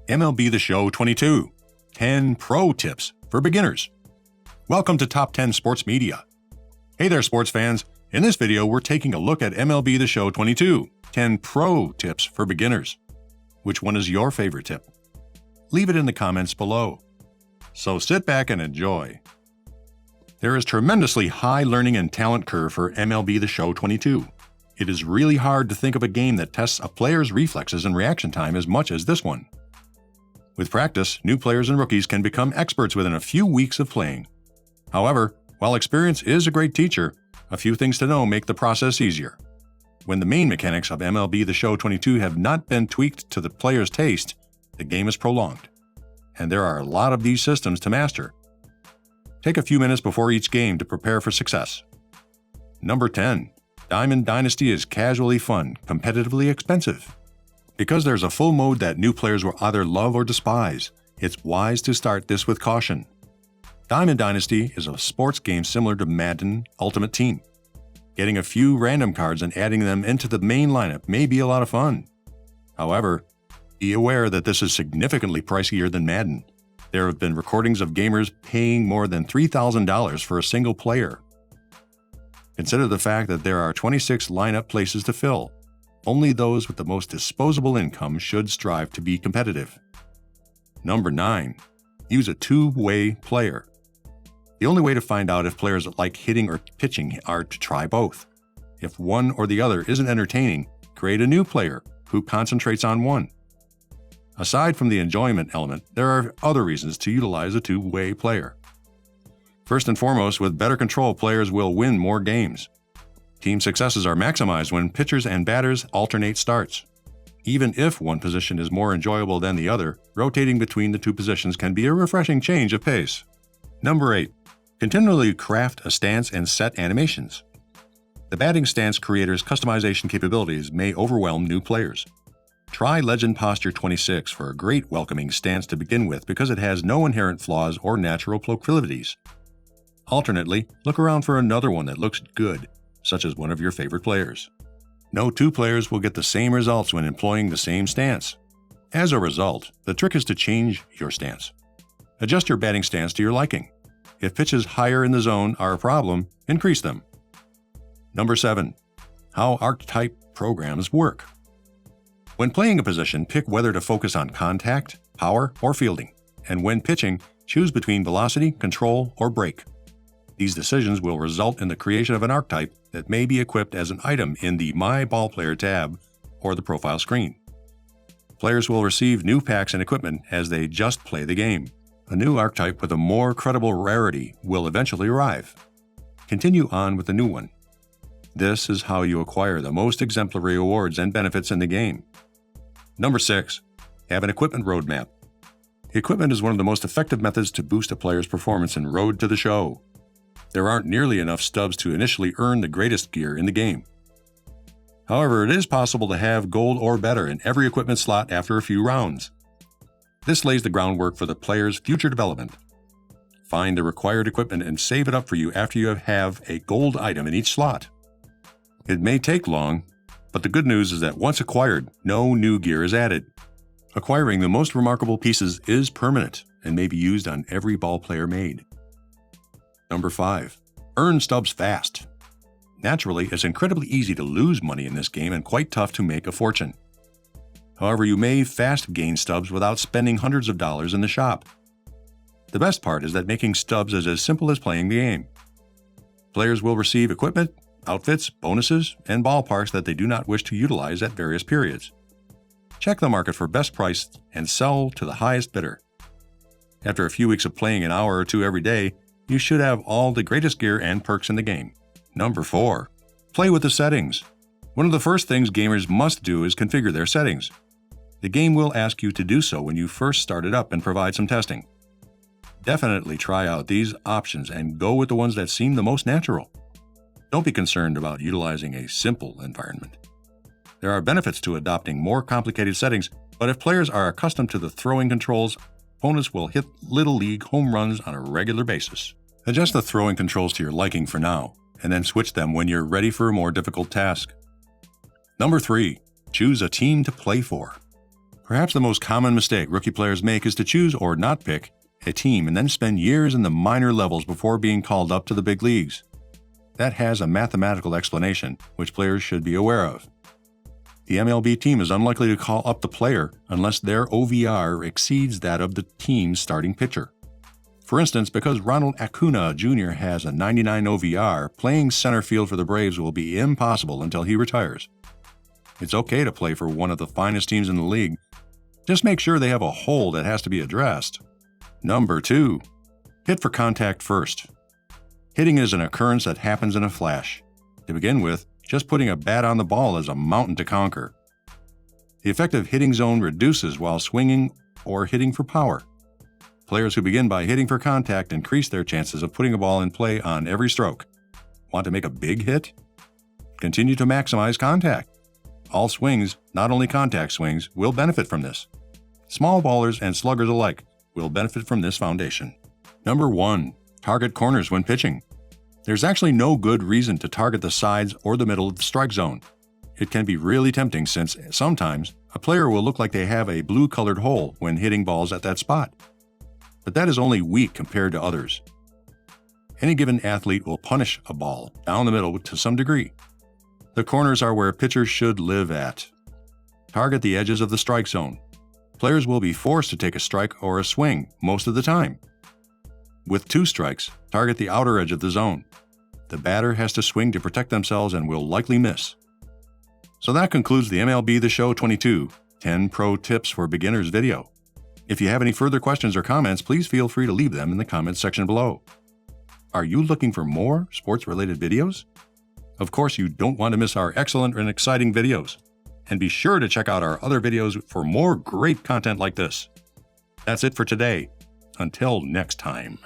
MLB The Show 22, 10 Pro Tips for Beginners. Welcome to Top 10 Sports Media. Hey there, sports fans. In this video, we're taking a look at MLB The Show 22, 10 Pro Tips for Beginners. Which one is your favorite tip? Leave it in the comments below. So sit back and enjoy. There is tremendously high learning and talent curve for MLB The Show 22. It is really hard to think of a game that tests a player's reflexes and reaction time as much as this one. With practice, new players and rookies can become experts within a few weeks of playing. However, while experience is a great teacher, a few things to know make the process easier. When the main mechanics of MLB The Show 22 have not been tweaked to the player's taste, the game is prolonged. And there are a lot of these systems to master. Take a few minutes before each game to prepare for success. Number 10. Diamond Dynasty is casually fun, competitively expensive. Because there's a full mode that new players will either love or despise, it's wise to start this with caution. Diamond Dynasty is a sports game similar to Madden Ultimate Team. Getting a few random cards and adding them into the main lineup may be a lot of fun. However, be aware that this is significantly pricier than Madden. There have been recordings of gamers paying more than $3,000 for a single player. Consider the fact that there are 26 lineup places to fill. Only those with the most disposable income should strive to be competitive. Number 9. Use a two-way player. The only way to find out if players like hitting or pitching are to try both. If one or the other isn't entertaining, create a new player who concentrates on one. Aside from the enjoyment element, there are other reasons to utilize a two-way player. First and foremost, with better control, players will win more games. Team successes are maximized when pitchers and batters alternate starts. Even if one position is more enjoyable than the other, rotating between the two positions can be a refreshing change of pace. Number 8. Continually craft a stance and set animations. The batting stance creator's customization capabilities may overwhelm new players. Try Legend Posture 26 for a great welcoming stance to begin with because it has no inherent flaws or natural proclivities. Alternately, look around for another one that looks good, such as one of your favorite players. No two players will get the same results when employing the same stance. As a result, the trick is to change your stance. Adjust your batting stance to your liking. If pitches higher in the zone are a problem, increase them. Number 7. How Archetype programs work. When playing a position, pick whether to focus on contact, power, or fielding, and when pitching, choose between velocity, control, or break. These decisions will result in the creation of an archetype that may be equipped as an item in the My Ballplayer tab or the profile screen. Players will receive new packs and equipment as they just play the game. A new archetype with a more credible rarity will eventually arrive. Continue on with the new one. This is how you acquire the most exemplary awards and benefits in the game. Number 6. Have an equipment roadmap. Equipment is one of the most effective methods to boost a player's performance in Road to the Show. There aren't nearly enough stubs to initially earn the greatest gear in the game. However, it is possible to have gold or better in every equipment slot after a few rounds. This lays the groundwork for the player's future development. Find the required equipment and save it up for you after you have a gold item in each slot. It may take long, but the good news is that once acquired, no new gear is added. Acquiring the most remarkable pieces is permanent and may be used on every ball player made. Number 5. Earn stubs fast. Naturally, it's incredibly easy to lose money in this game and quite tough to make a fortune. However, you may fast gain stubs without spending hundreds of dollars in the shop. The best part is that making stubs is as simple as playing the game. Players will receive equipment, outfits, bonuses, and ballparks that they do not wish to utilize at various periods. Check the market for best price and sell to the highest bidder. After a few weeks of playing an hour or two every day, you should have all the greatest gear and perks in the game. Number 4. Play with the settings. One of the first things gamers must do is configure their settings. The game will ask you to do so when you first start it up and provide some testing. Definitely try out these options and go with the ones that seem the most natural. Don't be concerned about utilizing a simple environment. There are benefits to adopting more complicated settings, but if players are accustomed to the throwing controls, opponents will hit Little League home runs on a regular basis. Adjust the throwing controls to your liking for now, and then switch them when you're ready for a more difficult task. Number 3. Choose a team to play for. Perhaps the most common mistake rookie players make is to choose or not pick a team and then spend years in the minor levels before being called up to the big leagues. That has a mathematical explanation, which players should be aware of. The MLB team is unlikely to call up the player unless their OVR exceeds that of the team's starting pitcher. For instance, because Ronald Acuna Jr. has a 99 OVR, playing center field for the Braves will be impossible until he retires. It's okay to play for one of the finest teams in the league. Just make sure they have a hole that has to be addressed. Number 2. Hit for contact first. Hitting is an occurrence that happens in a flash. To begin with, just putting a bat on the ball is a mountain to conquer. The effective hitting zone reduces while swinging or hitting for power. Players who begin by hitting for contact increase their chances of putting a ball in play on every stroke. Want to make a big hit? Continue to maximize contact. All swings, not only contact swings, will benefit from this. Small ballers and sluggers alike will benefit from this foundation. Number 1. Target corners when pitching. There's actually no good reason to target the sides or the middle of the strike zone. It can be really tempting since sometimes a player will look like they have a blue-colored hole when hitting balls at that spot. But that is only weak compared to others. Any given athlete will punish a ball down the middle to some degree. The corners are where pitchers should live at. Target the edges of the strike zone. Players will be forced to take a strike or a swing most of the time. With 2 strikes, target the outer edge of the zone. The batter has to swing to protect themselves and will likely miss. So that concludes the MLB The Show 22 10 Pro Tips for Beginners video. If you have any further questions or comments, please feel free to leave them in the comments section below. Are you looking for more sports-related videos? Of course, you don't want to miss our excellent and exciting videos. And be sure to check out our other videos for more great content like this. That's it for today. Until next time.